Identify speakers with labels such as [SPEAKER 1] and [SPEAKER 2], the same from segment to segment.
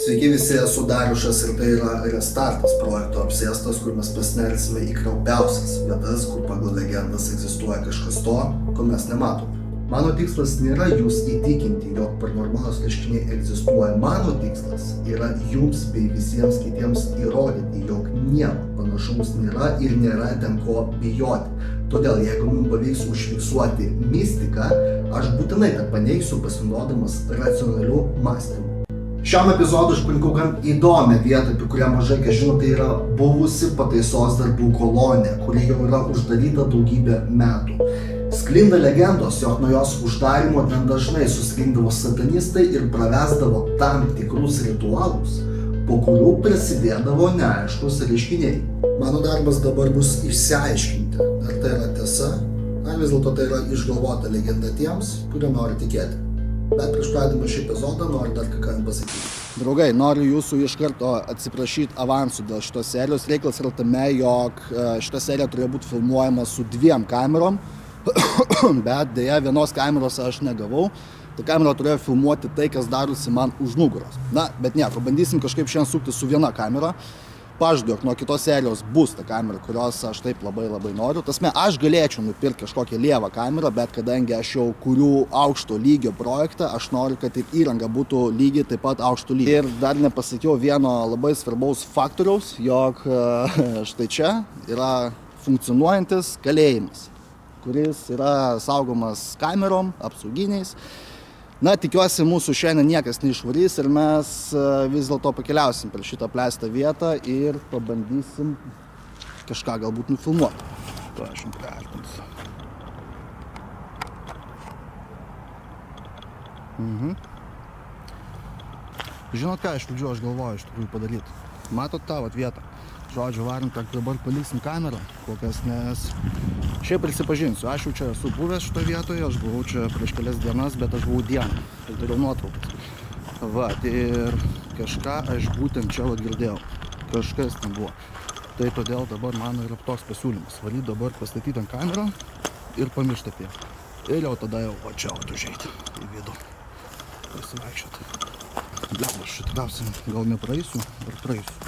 [SPEAKER 1] Sveiki visi, esu Dariušas ir tai yra Restartas projekto apsėstas, kur mes pasinersime į kraupiausias vietas, kur pagal legendas egzistuoja kažkas to, ko mes nematome. Mano tikslas nėra jūs įtikinti, jog paranormalūs reiškiniai egzistuoja. Mano tikslas yra jums bei visiems kitiems įrodyti, jog nieko panašaus nėra ir nėra ten ko bijoti. Todėl, jeigu mums pavyks užfiksuoti mistiką, aš būtinai tą paneigsiu pasinaudodamas racionaliu mąstymu. Šiam epizodui aš parinkau gan įdomią vietą, apie kurią mažai kas žino, tai yra buvusi pataisos darbų kolonija, kuri jau yra uždaryta daugybę metų. Sklinda legendos, jog nuo jos uždarimo ten dažnai susirinkdavo satanistai ir pravesdavo tam tikrus ritualus, po kurių prasidėdavo neaiškus reiškiniai. Mano darbas dabar bus išsiaiškinti, ar tai yra tiesa, ar vis dėlto tai yra išgalvota legenda tiems, kurie nori tikėti. Bet prieš pradėdama šį epizodą noriu dar ką pasakyti. Draugai, noriu jūsų iš karto atsiprašyti avansų dėl šitos serijos. Reikalas yra tame, jog šita serija turėjo būti filmuojama su 2 kamerom, bet dėja vienos kameros aš negavau. Ta kamera turėjo filmuoti tai, kas darosi man už nugaros. Na, bet nieko, bandysim kažkaip šiandien sukti su viena kamera. Pažadu, jog nuo kitos serijos bus ta kamera, kurios aš taip labai noriu. Tasme, aš galėčiau nupirkti kažkokią lievą kamerą, bet kadangi aš jau kuriu aukšto lygio projektą, aš noriu, kad ir įranga būtų lygiai taip pat aukšto lygio. Ir dar nepasakiau vieno labai svarbaus faktoriaus, jog štai čia yra funkcionuojantis kalėjimas, kuris yra saugomas kamerom, apsauginiais. Na, tikiuosi, mūsų šiandien niekas neišvarys ir mes vis dėlto pakeliausim per šitą apleistą vietą ir pabandysim kažką galbūt nufilmuoti. To aš jums priartinsiu. Žinot ką, iš pradžių aš galvoju iš tikrųjų padaryti. Matot tą vietą? Žodžiu, varom, tak dabar paliksim kamerą, kokias, nes šiaip prisipažinsiu, aš jau čia esu buvęs šitoje vietoje, aš buvau čia prieš kelias dienas, bet aš buvau dieną, tai turėjau nuotraukas. Va, ir kažką aš būtent čia girdėjau, kažkas ten buvo. Tai todėl dabar mano yra toks pasiūlymas, valyti dabar pastatyti ant kamerą ir pamiršti apie. Ir jau tada jau čia užeiti į vidų, pasivaikščioti. Blem, aš tikriausiai gal nepraeisiu, ar praeisiu.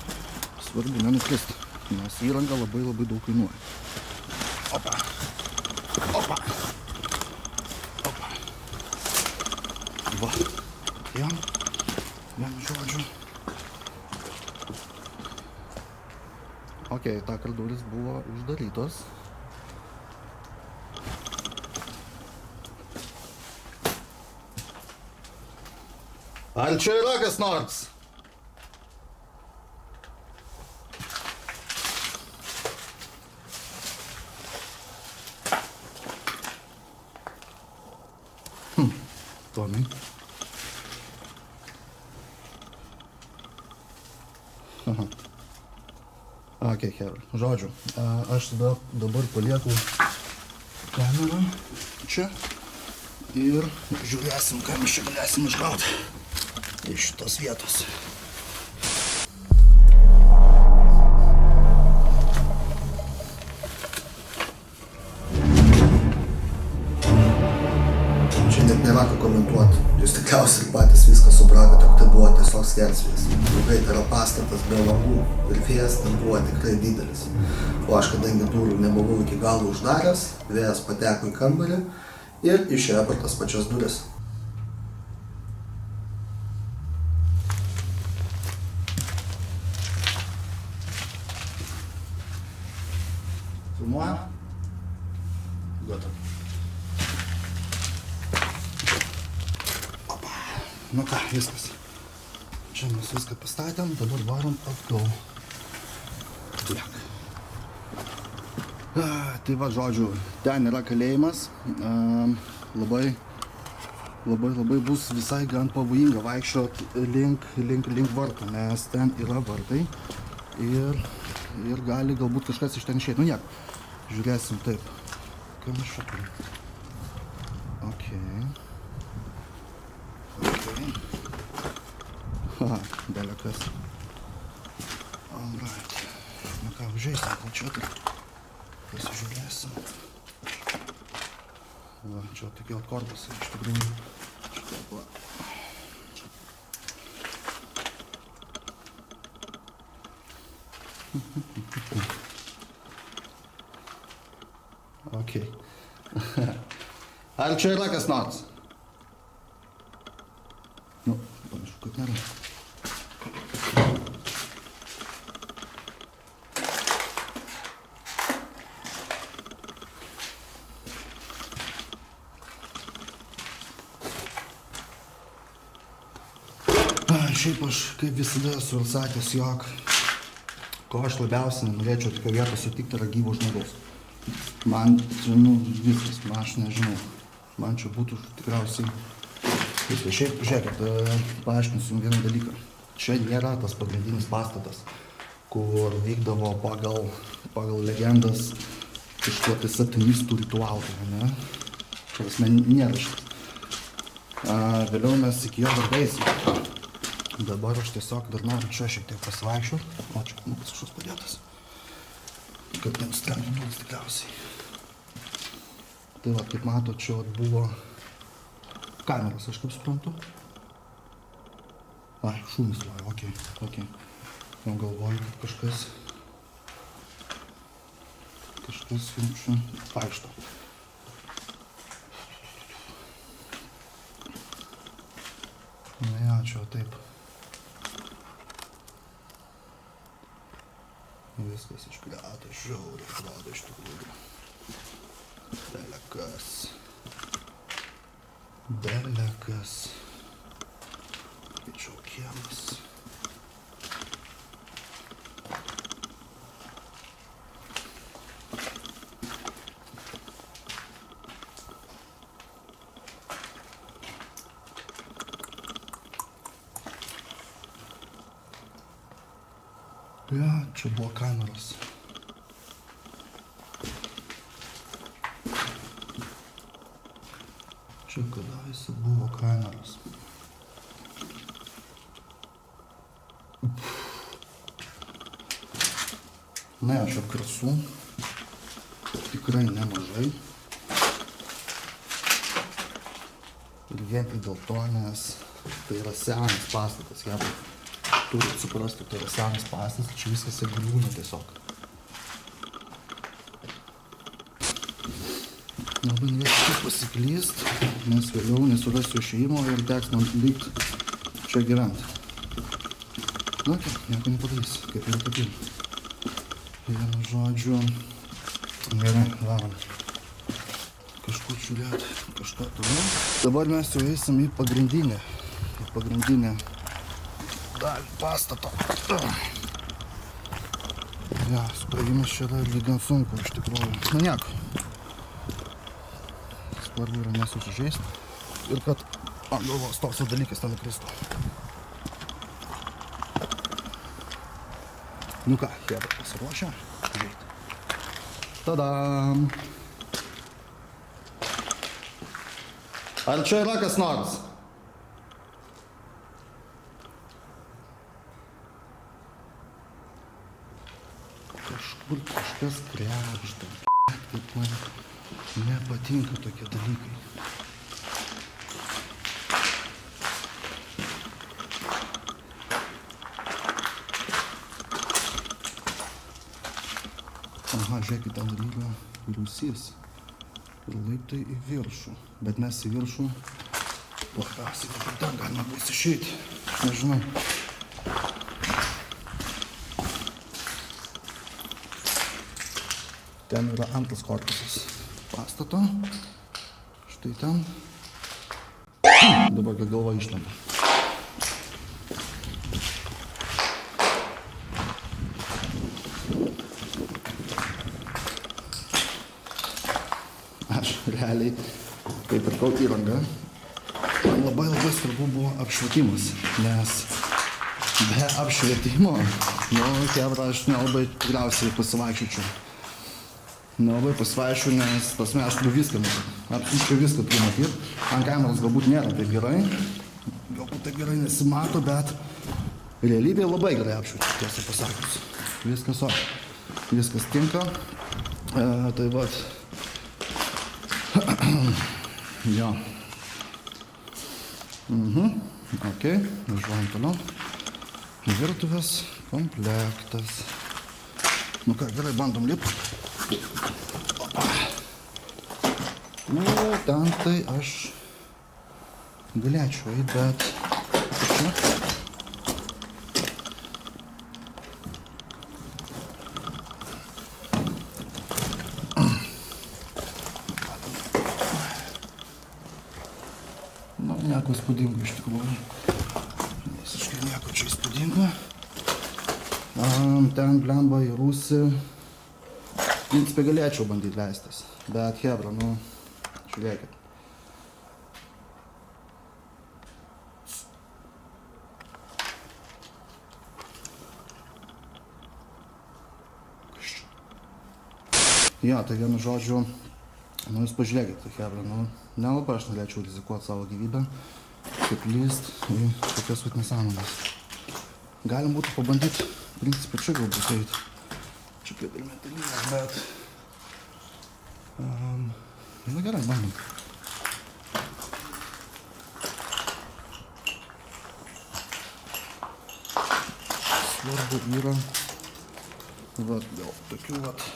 [SPEAKER 1] Svarbu nenukristi, nes įranga labai daug kainuoja. Opa. Opa. Opa. Va. Jam žodžiu. Ok, takar durys buvo uždarytos. Ar čia yra kas nors? Tomai. Aha. Ok, herra. Žodžiu, aš tada dabar palieku kamerą čia ir žiūrėsim, ką mes čia galėsim išgauti iš šitos vietos. Nėra ką komentuoti. Jūs tikriausiai patys viską supratote, kad tai buvo tiesiog skersvės. Draugai, tai yra pastatas be langų ir vėjas ten buvo tikrai didelis. O aš, kadangi durų nebuvau iki galo uždaręs, vėjas pateko į kambarį ir išėjo per tas pačias duris. Filmuoja? Gotov. Nu ką, viskas. Čia mes viską pastatėm, dabar varom atgal. Tai va, žodžiu, ten yra kalėjimas. Labai bus visai gan pavojinga vaikščiot link vartų, nes ten yra vartai ir gali galbūt kažkas iš ten išeiti. Nu nieko, žiūrėsim taip. Ką mes čia turim? Ok. Aha, belekas. Alright. Nu ką, užeisim, gal čia tai pasižiūrėsim. Va, čia tokie korpusai iš tikrųjų. Štai va. Ok. Ar čia yra kas nors? Nu, panašu, kad nėra. Šiaip aš kaip visada esu sakęs, jog ko aš labiausiai norėčiau tokio vietą sutikti yra gyvo žmogaus. Man čia, viskas, aš nežinau. Man čia būtų tikriausiai viskas. Šiaip, žiūrėkit, paaiškinsiu jums vieną dalyką. Čia nėra tas pagrindinis pastatas, kur vykdavo pagal legendas kažkokie satanistų ritualai, ne? Prasme, nėra šitas. Vėliau mes iki jo dar eisim. Dabar aš tiesiog dar noriu čia šiek tiek pasivaikščiu. O čia kažkoks padėtas. Kad nenustebintų tikriausiai. Tai va, kaip mato, čia buvo kameros, aš kaip suprantu. Ai, šūmis loja, okei. Jau galvoju, kad kažkas čia vaikšto. Na ja, čia taip. Viskas iškliato, žiauriai atrodo iš tikrųjų. Belekas. Tačiau kiemas. Ja, čia buvo kameros. Čia kadaise buvo kameros. Na, čia apkrasų. Tikrai nemažai. Ir vien tik dėl to, nes tai yra senas pastatas. Turit suprasti, tai yra senas pastatas, čia viskas ir griūna tiesiog. Labai norėčiau pasiklyst, nes vėliau nesurasiu išėjimo ir teks man likt čia gyventi. Na, nieko nepadarys, kaip ir taip. Vienu žodžiu, gerai, varom. Kažkur žiūrėt, kažką toliau. Dabar mes jau eisim į pagrindinę dalį pastato. Ja, spravimas čia yra lygiai sunku iš tikrųjų. Nu nieko. Svarbu yra nesusižeisti ir kad ant galvos toks dalykas ten nukristų. Nu ką, jėda pasiruošę. Žiūrėti. Tadam! Ar čia yra kas nors? Kažkur kažkas krebžda. Kaip man nepatinka tokie dalykai. Aha, žiūrėkit, ten dalyko rūsys. Ir laiptai į viršų. Bet mes į viršų labiausiai, kad ten galima bus išeiti. Aš nežinau. Ten yra antras korpusas pastato. Štai ten. Dabar kai galva išlenda. Aš realiai, kai pirkau įrangą, man labai svarbu buvo apšvietimas, nes be apšvietimo, chebra, aš nelabai tikriausiai pasivaikščiočiau. Nelabai pasvaišiu, nes pasme aš turiu viską matyti. Absoliučiai viską turiu matyti. Ant kameros galbūt nėra taip gerai. Galbūt taip gerai nesimato, bet realybėje labai gerai apšvieti, tiesą pasakius. Viskas o. Viskas tinka. Tai vat. Jo. Ok, važiuojam toliau. Virtuvės komplektas.
[SPEAKER 2] Nu ką, gerai, bandom lipti. Nu, ten tai aš galėčiau eit, bet čia. Nu, nieko įspūdingo iš tikrųjų. Visiškai nieko čia įspūdingo. Ten blemba į Rūsį. Principė galėčiau bandyti leistis. Bet hebra, nu, žiūrėkit. Jo, tai vienu žodžiu, nu jūs pažiūrėkit, hebra, nu, nelabai aš norėčiau rizikuoti savo gyvybę, kaip lyst į tokias vat nesąmonės. Galim būtų pabandyti, principė, čia galbūt eit. Čia kaip ir metalinės, bet... Nu gerai, bandom. Svarbu yra... Vat, gal tokių vat...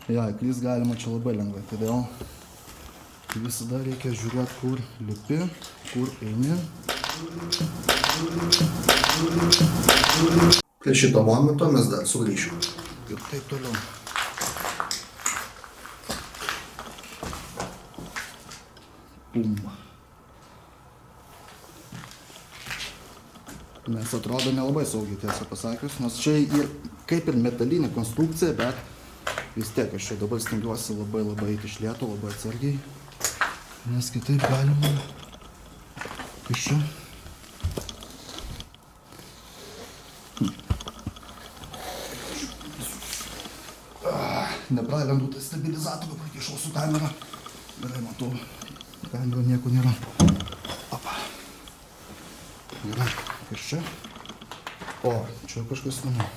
[SPEAKER 2] Ja, įklyst galima čia labai lengvai, todėl visada reikia žiūrėti, kur lipi, kur eini.
[SPEAKER 1] Prie šito momento mes dar sugrįšim.
[SPEAKER 2] Ir taip toliau. Pum. Nes atrodo nelabai saugiai, tiesą pasakius, nes čia ir kaip ir metalinė konstrukcija, bet vis tiek aš čia dabar stengiuosi labai eiti iš lėto, labai atsargiai, nes kitaip galima iš čia. Nepralendu tą stabilizatorių, prakišau su kamera. Gerai, matau, kamera nieko nėra. Opa. Gerai, kas čia? O, čia kažkas įdomu.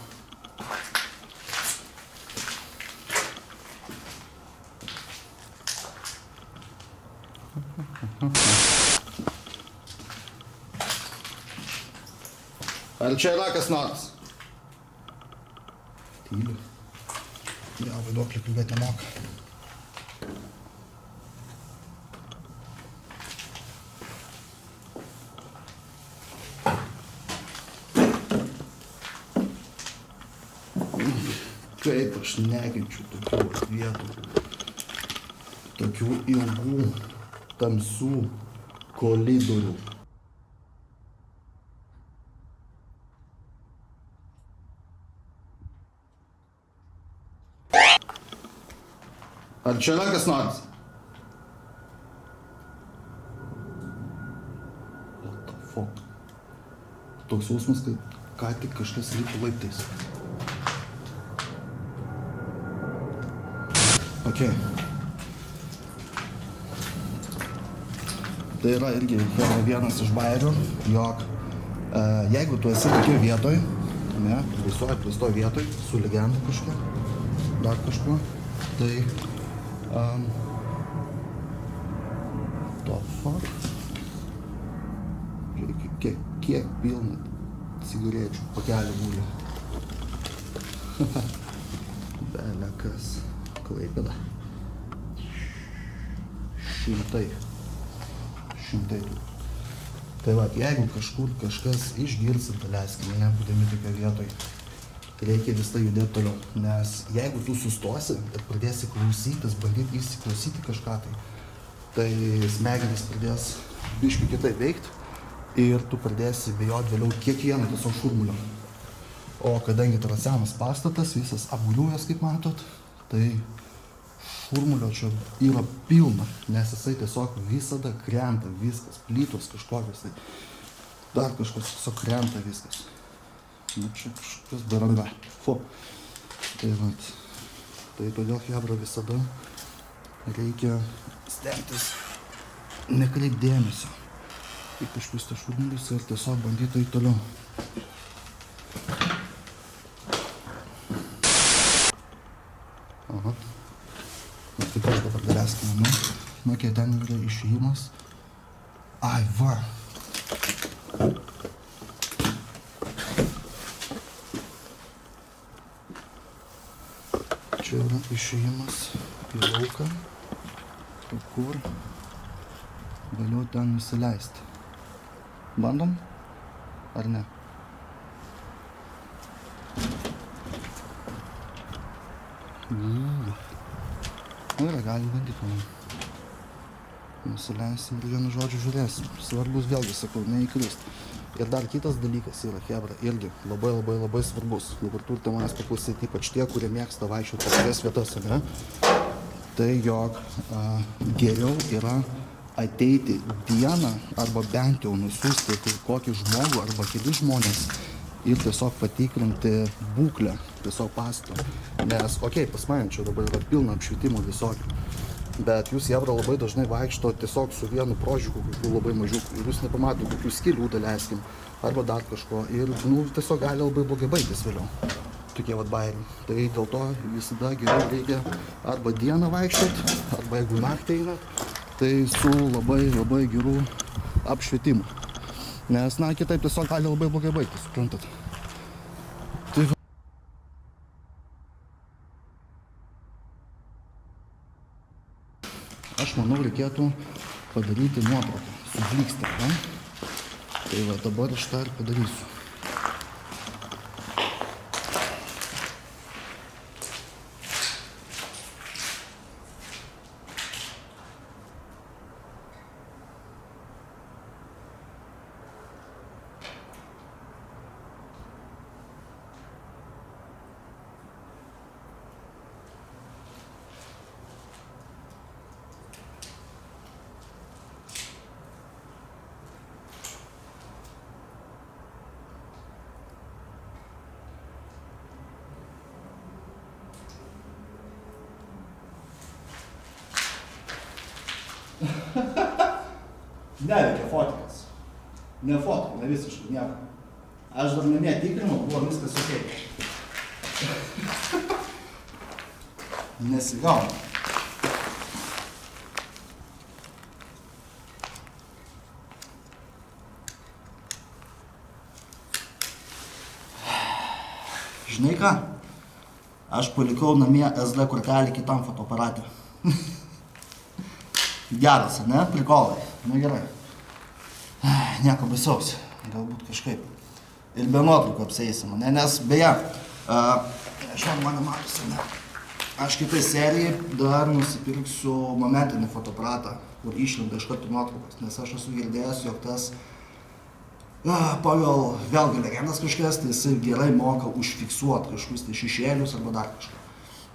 [SPEAKER 2] Ar čia yra kas nors? Tyliu. Ja, vaiduoklį kalbėti nemoka. Kaip aš nekenčiu tokių vietų, tokių ilgų, tamsių koridorių. Ar čia yra kas nors? What the fuck? Toks jausmas, kad ką tik kažkas lipo laiptais. Ok. Tai yra irgi vienas iš bairių, jog jeigu tu esi tokioj vietoj, ne, baisoj vietoj, su legenda kažkuo, dar kažkuo, tai the fuck? Žiūrėk, kiek pilna cigarečių pakelį guli. Belė kas. Klaipėda. Šimtai. Tai va, jeigu kažkur kažkas išgirs ir daleiskim, nebūdami tokia vietoj, reikia vis tai judėti toliau. Nes jeigu tu sustosi ir pradėsi klausytis, bandyti įsiklausyti kažką, tai smegenys pradės biškį kitaip veikti ir tu pradėsi bijoti vėliau kiekvieną tiesiog šurmulio. O kadangi tai yra senas pastatas, visas apguliuojas, kaip matot, tai šurmulio čia yra pilna, nes jisai tiesiog visada krenta viskas, plytos kažkokios, tai dar kažkas tiesiog krenta viskas. Nu čia kažkas daranga. Fu. Tai vat, tai todėl hebra visada reikia stengtis nekreipti dėmesio į kažkokius šurmulius ir tiesiog bandyti eiti toliau. Aha. Ir tik aš dabar galėskime, nu, kai ten yra išėjimas. Ai, va. išėjimas į lauką, kur galiu ten nusileisti. Bandom? Ar ne? Gerai, galim bandyti, manau. Nusileisim ir vienu žodžiu žiūrėsim. Svarbus vėlgi, sakau, neįkrist. Ir dar kitas dalykas yra, chebra, irgi labai svarbus. Dabar turite manęs paklausyti, ypač tie, kurie mėgsta vaikščioti po tokias vietas, ne? Tai jog geriau yra ateiti dieną arba bent jau nusiųsti kokį žmogų arba keli žmonės ir tiesiog patikrinti būklę, tiesiog pastato. Nes, pas mane čia dabar yra pilna apšvietimų visokių. Bet jūs jebra labai dažnai vaikšto tiesiog su vienu prožiūku, kokiu labai mažiuku. Ir jūs nepamato kokių skylių, daleiskim, arba dar kažko. Ir, tiesiog gali labai blogai baigtis vėliau. Tokie bairiai. Tai dėl to visada geriau reikia arba dieną vaikščioti, arba jeigu naktį einat, tai su labai geru apšvietimu. Nes, kitaip tiesiog gali labai blogai baigtis, suprantat. Tai aš manau, reikėtų padaryti nuotrauką su blykstėm, Tai dabar aš tą ir padarysiu. Neveikia fotkas. Nefotkina visiškai nieko. Aš dar namie tikrinau, buvo viskas okei. Nesigauna. Žinai ką? Aš palikau namie SD kortelį kitam fotoaparatui. Geras, ne? Prikolai. Gerai. Nieko baisaus. Galbūt kažkaip. Ir be nuotraukų apseisim, ne? Nes beje, šiandien mane matosi, ne? Aš kitai serijai dar nusipirksiu momentinį fotoaparatą, kur išlenda iš karto nuotraukos. Nes aš esu girdėjęs, jog tas pagal vėlgi legendas kažkas, tai jisai gerai moka užfiksuoti kažkokius tai šešėlius arba dar kažką.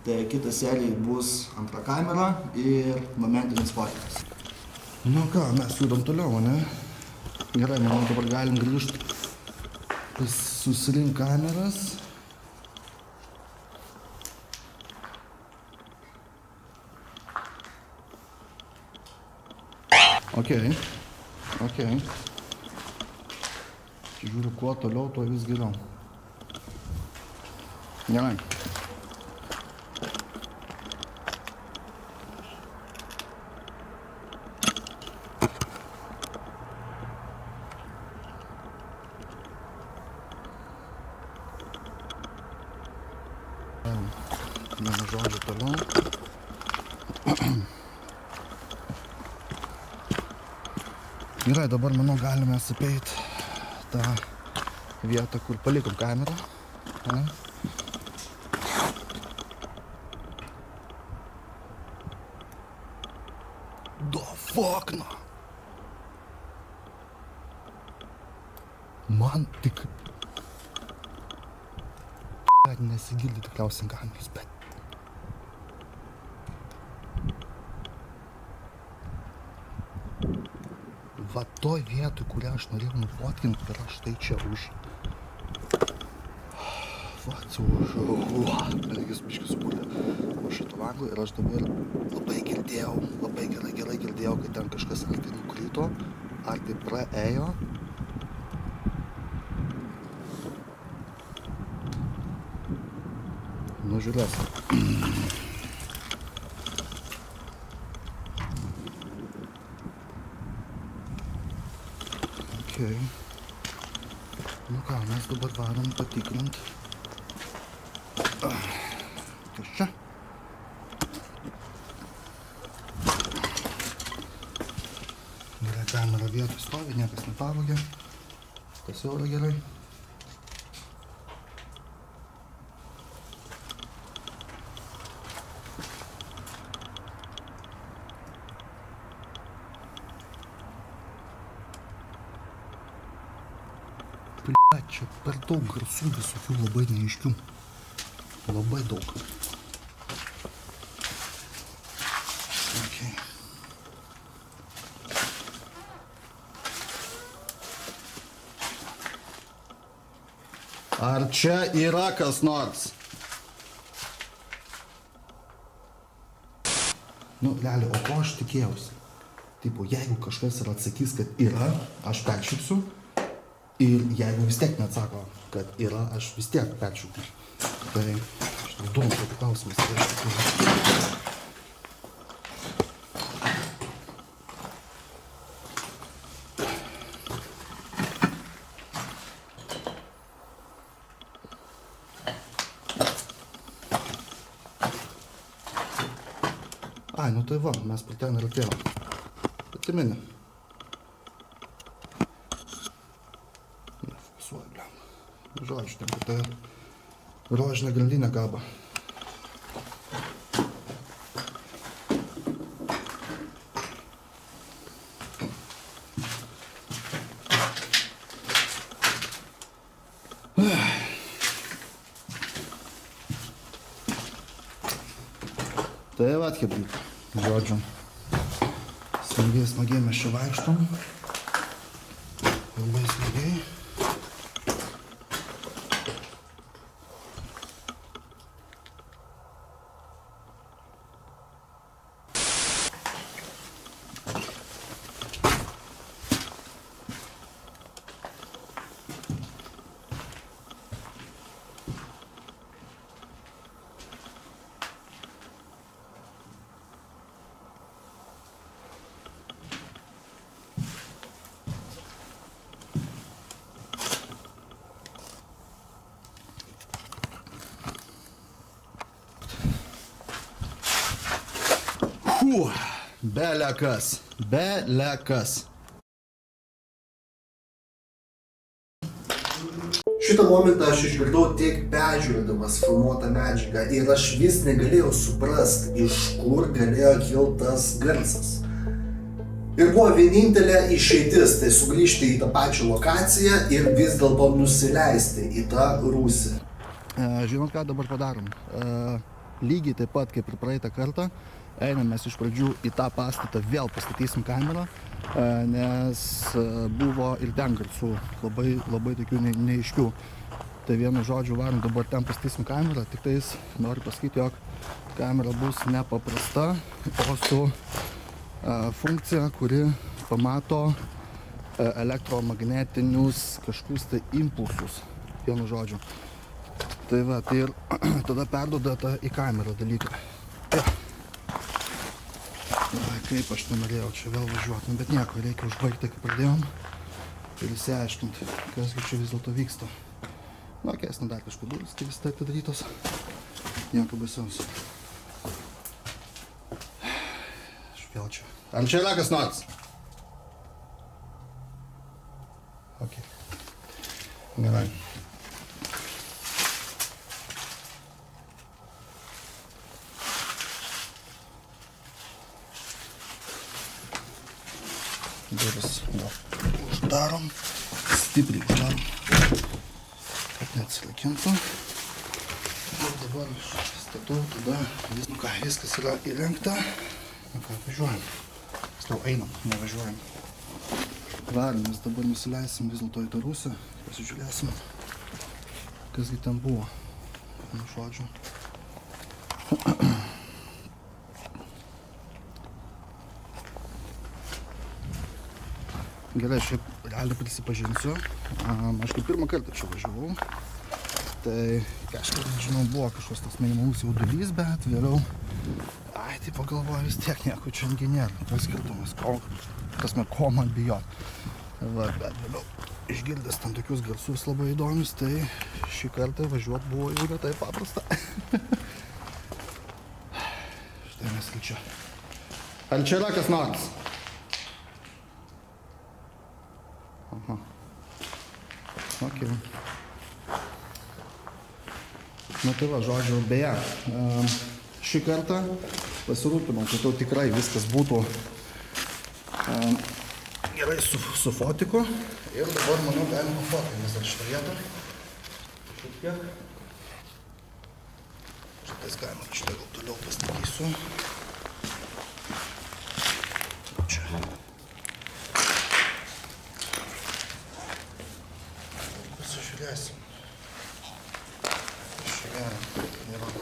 [SPEAKER 2] Tai kita serija bus antra kamera ir momentinis fotkas. Ką, mes judam toliau, ne? Gerai, manau, dabar galim grįžti, susirink kameras. Okei. Žiūriu, kuo toliau, tuo vis geriau. Gerai. Vienu žodžiu toliau. Gerai, dabar, manau, galime apeiti tą vietą, kur palikom kamerą. The fuck, na! Man tik... nesigildi tikriausiai kameros, bet... Va toj vietoj, kurią aš norėjau nufotkinti, ir aš tai čia už... Va, regis biškis supūlė už šito langų ir aš dabar labai gerai girdėjau, kad ten kažkas ar tai nukrito, ar tai praėjo. Žiūrėsim. Okei. Ką, mes dabar varom patikrint. Kas čia? kamera vietoj stovi, niekas nepavogė. Tas jau yra gerai. Čia per daug garsų visokių labai neaiškių. Labai daug. Okay. Ar čia yra kas nors? Nu, realiai, o ko aš tikėjausi? Tipo, jeigu kažkas ir atsakys, kad yra, aš peršypsiu. Ir jeigu vis tiek neatsako, kad yra, aš vis tiek peršypsiu. Tai aš neduomu tokį klausimus. Ai, nu tai va, mes per ten ir atėjom. Atiminė. Nefiksuoju, bliam. Žodžiu, ten kad tai rožinė grandinė kaba. Tai vat kaip būtų. Žodžiu, smagiai mes čia vaikštom, labai smagiai. Belekas. Šitą momentą aš išgirdau tik peržiūrėdamas filmuotą medžiagą ir aš vis negalėjau suprasti, iš kur galėjo kilti tas garsas. Ir buvo vienintelė išeitis, tai sugrįžti į tą pačią lokaciją ir vis dėlto nusileisti į tą rūsį. Žinot, ką dabar padarom? Lygiai taip pat kaip ir praeitą kartą, einam mes iš pradžių į tą pastatą, vėl pastatysim kamerą, nes buvo ir ten garsų labai tokių neaiškių. Tai vienu žodžiu varom dabar ten pastatysim kamerą, tik tais noriu pasakyti, jog kamera bus nepaprasta, o su funkcija, kuri pamato elektromagnetinius kažkokius tai impulsus, vienu žodžiu. Tai va, tai ir tada perduoda tą į kamerą dalyką. Ai, kaip aš nenorėjau čia vėl važiuoti, bet nieko, reikia užbaigti, kaip pradėjom ir įsiaiškinti, kas čia vis dėlto vyksta. Na, keisna dar kažkur duris, tai vis taip padarytos, nieko baisiaus. Aš vėl čia. Ar čia yra kas nors? Ok. Gerai. Duris uždarom, stipriai uždarom, kad neatsilakintų. Ir dabar aš statau, tada viskas yra įrengta. Nu ką, važiuojam. Stau, einam, nevažiuojam. Varom, mes dabar nusileisim vis dėlto į tą rūsį, pasižiūrėsim, kasgi ten buvo. Nu, žodžiu. Gerai, šiaip realiai prisipažinsiu, aš kaip pirmą kartą čia važiavau, tai kažkaip, nežinau, buvo kažkoks toks minimalus jaudulys, bet vėliau, tai pagalvoju, vis tiek nieko čia nėra, tas skirtumas, ko man bijot. Va, bet vėliau išgirdęs tam tokius garsus labai įdomius, tai šį kartą važiuot buvo jau ne taip paprasta. Štai mes čia. Ar čia yra kas nors? Aha. Ok. Na tai va, žodžiu, beje, šį kartą pasirūpinau, kad jau tikrai viskas būtų gerai su fotiku. Ir dabar, manau, galima fotintis dar šitą vietą. Šiek tiek. Šitais galima šitą gal toliau pastatysiu. Čia. Pasižiūrėsim. Šioje yra.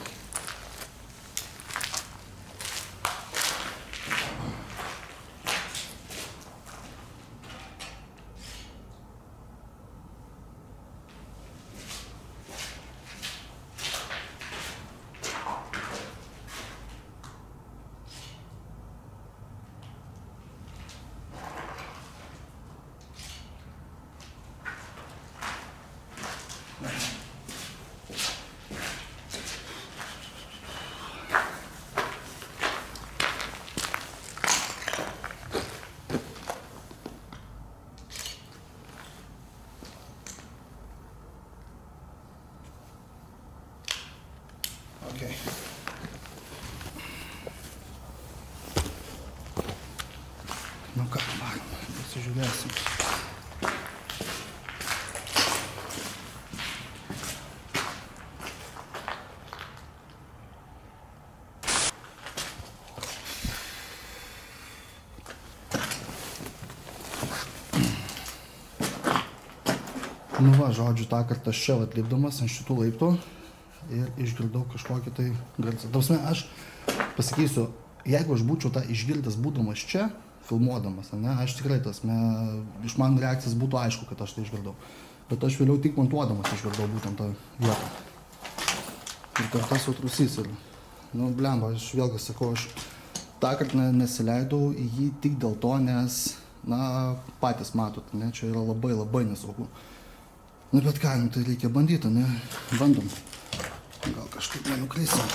[SPEAKER 2] Okay. Nu ką, man, pasižiūrėsim. Nu va, žodžiu, tą kartą aš čia atlipdamas ant šitų laiptų ir išgirdau kažkokį tai garsą. Tausme, aš pasakysiu, jeigu aš būčiau tą išgirdęs būdamas čia, filmuodamas, ne, aš tikrai iš man reakcijas būtų aišku, kad aš tai išgirdau. Bet aš vėliau tik montuodamas išgirdau būtent tą vietą. Ir kartas sutrusys. Ir, nu, blemba, aš vėlgi sakau, aš tą kartą nesileidau į jį tik dėl to, nes, na, patys matot, ne, čia yra labai, labai nesaugu. Nu, bet ką, nu, tai reikia bandyti, ne, bandom. Gal kažkaip nenukrisim.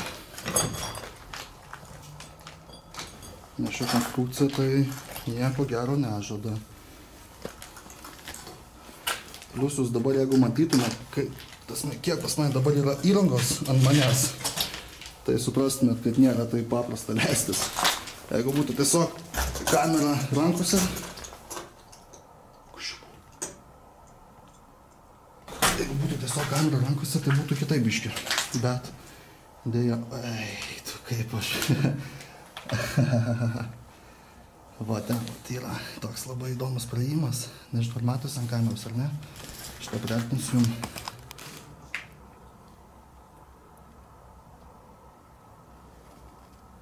[SPEAKER 2] Nes ši konstrukcija tai nieko gero nežada. Plius jūs dabar, jeigu matytumėt, kiek pas mane dabar yra įrangos ant manęs, tai suprastumėt, kad nėra taip paprasta leistis. Jeigu būtų tiesiog kamera rankose, tai būtų kitaip biški. Bet, dėja, tu kaip aš. Va, ten tai yra toks labai įdomus praėjimas. Nežinau, ar matosi ant kameros, ar ne? Šitą priartinsiu jums.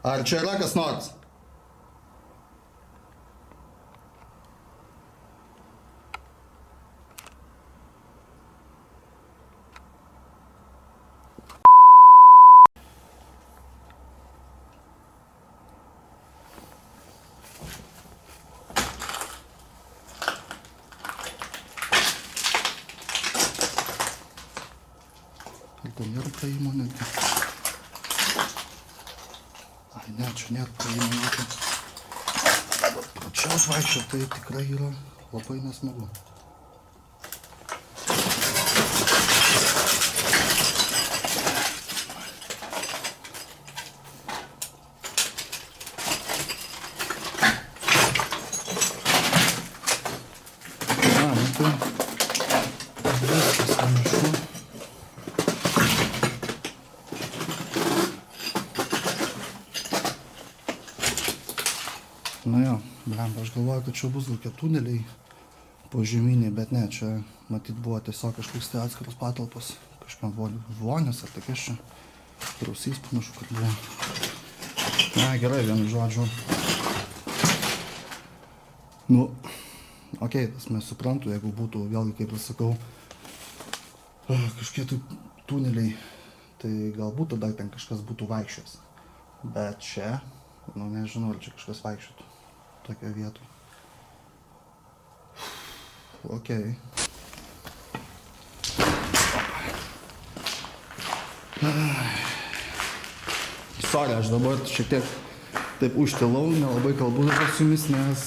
[SPEAKER 2] Ar čia yra kas nors? Ten nėra praėjimo netgi. Ai, ne, čia nėra praėjimo netgi. Čia vaikščioti tai tikrai yra labai nesmagu. Nu jo, blemba, aš galvoju, kad čia bus kokie tuneliai požeminiai, bet ne, čia matyt buvo tiesiog kažkoks tai atskiros patalpos, kažkam vonės ar tokias čia, rausys panašu, kad buvo. Ne, gerai, vienu žodžiu. Nu, okei, tas mes suprantu, jeigu būtų, vėlgi, kaip aš sakau, kažkokie tuneliai, tai galbūt tada ten kažkas būtų vaikščios. Bet čia, nu nežinau, ar čia kažkas vaikščiotų tokioje vietoje. Okei. Sorry, aš dabar šiek tiek taip užtilau, nelabai kalbu dabar su jumis, nes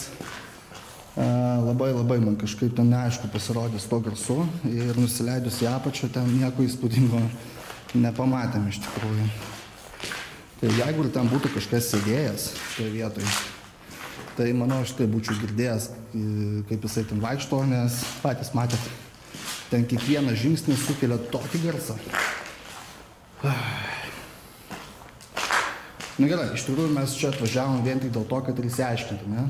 [SPEAKER 2] labai man kažkaip ten neaišku pasirodė su to garsu ir nusileidus į apačią ten nieko įspūdingo nepamatėm iš tikrųjų. Tai jeigu ir ten būtų kažkas sėdėjęs toje vietoje, tai manau aš tai būčiau girdėjęs, kaip jisai ten vaikšto, nes patys matėt, ten kiekvienas žingsnis sukelia tokį garsą. Na gerai, iš tikrųjų mes čia atvažiavom vien tik dėl to, kad ir įsiaiškinti, ne?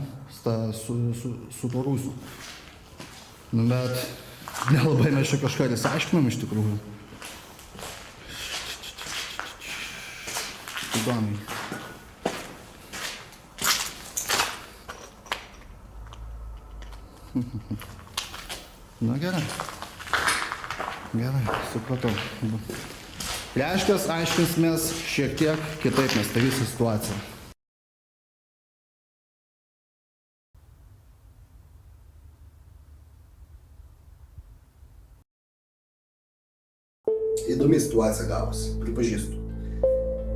[SPEAKER 2] Su tuo rūsu. Nu, bet nelabai mes čia kažką ir įsiaiškinom iš tikrųjų. Įdomiai. Na gerai. Gerai, supratau. Reiškias, aiškinsimės šiek tiek kitaip, nes tai visa situacija.
[SPEAKER 1] Įdomi situacija gavosi, pripažįstu.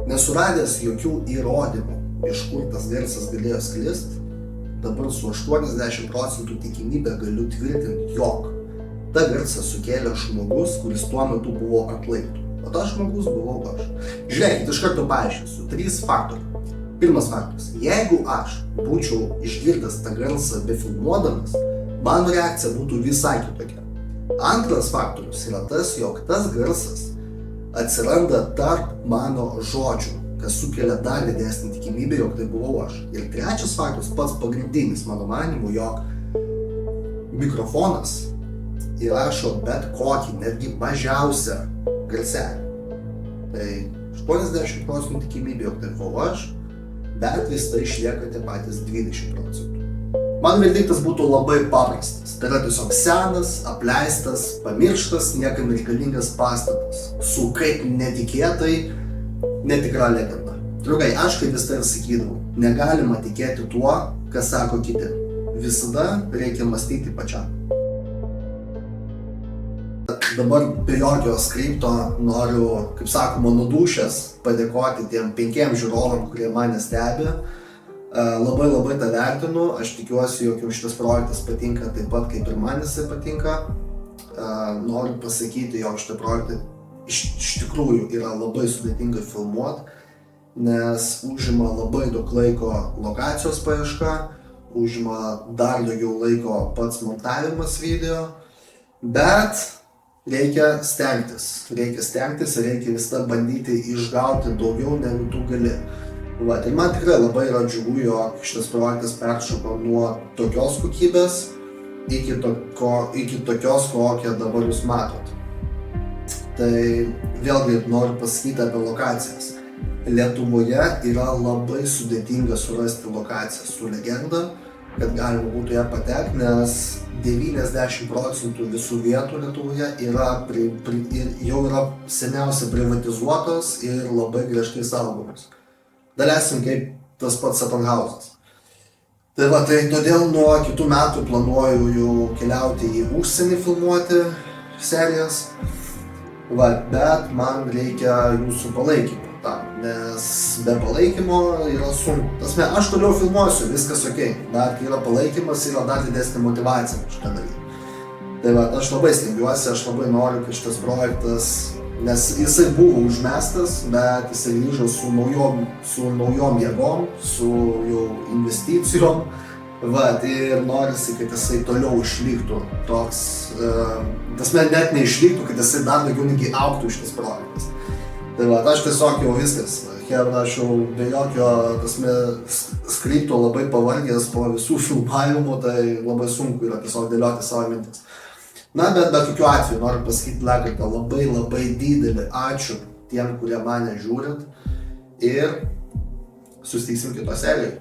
[SPEAKER 1] Nesuradęs jokių įrodymų, iš kur tas garsas galėjo sklisti, dabar su 80% tikimybė galiu tvirtinti, jog tą garsą sukėlė žmogus, kuris tuo metu buvo ant laiptų. O tas žmogus buvau aš. Žiūrėkit, iš karto paaiškinsiu. 3 faktoriai. Pirmas faktas. Jeigu aš būčiau išgirdęs tą garsą befilmuodamas, mano reakcija būtų visai kitokia. Antras faktorius yra tas, jog tas garsas atsiranda tarp mano žodžių, kas sukelia dar didesnį tikimybę, jog tai buvau aš. Ir trečias faktorius, pats pagrindinis mano manymu, jog mikrofonas įrašo bet kokį, netgi mažiausią garselį. Tai 80% tikimybė, jog tai buvau aš, bet vis tai išlieka tie patys 20%. Man verdiktas būtų labai paprastas. Tai yra tiesiog senas, apleistas, pamirštas, niekam reikalingas pastatas, su kaip netikėtai netikra legenda. Draugai, aš kaip vis tai ir sakydavau, negalima tikėti tuo, ką sako kiti. Visada reikia mąstyti pačiam. Dabar be jokio skripto noriu, kaip sakoma, nudušęs padėkoti tiem 5 žiūrovam, kurie mane stebi. Labai tą vertinu. Aš tikiuosi, jog jums šitas projektas patinka taip pat, kaip ir man jisai patinka. Noriu pasakyti, jog šitą projektą iš tikrųjų yra labai sudėtinga filmuoti, nes užima labai daug laiko lokacijos paieška, užima dar daugiau laiko pats montavimas video, bet reikia stengtis ir reikia visada bandyti išgauti daugiau, negu tu gali. Va, tai man tikrai labai yra džiugu, jog šitas projektas peršoko nuo tokios kokybės iki tokios, kokią dabar jūs matot. Tai vėlgi noriu pasakyti apie lokacijas. Lietuvoje yra labai sudėtinga surasti lokaciją su legenda, kad galima būtų ją patekti, nes 90% visų vietų Lietuvoje jau yra seniausiai privatizuotos ir labai griežtai saugomos. Daleiskim kaip tas pats Sapanhausas. Tai va, tai todėl nuo kitų metų planuoju jau keliauti į užsienį filmuoti serijas, va, bet man reikia jūsų palaikymo tam, nes be palaikymo yra sunku. Tasme, aš toliau filmuosiu, viskas okei, bet kai yra palaikymas, yra dar didesnė motyvacija kažką daryti. Tai va, aš labai stengiuosi, aš labai noriu, kad šitas projektas, nes jisai buvo užmestas, bet jisai grįžo su naujom jėgom, su jau investicijom. Va, ir norisi, kad jisai toliau išliktų toks, tasme net neišliktų, kad jisai dar daugiau negi augtų šitas projektas. Tai va, aš tiesiog jau viskas, hebra, aš jau be jokio, tasme, skripto labai pavargęs po visų filmavimų, tai labai sunku yra tiesiog dėlioti savo mintis. Na, bet kokiu atveju noriu pasakyti dar kartą labai didelį ačiū tiem, kurie mane žiūrit ir susitiksim kitoj serijoj.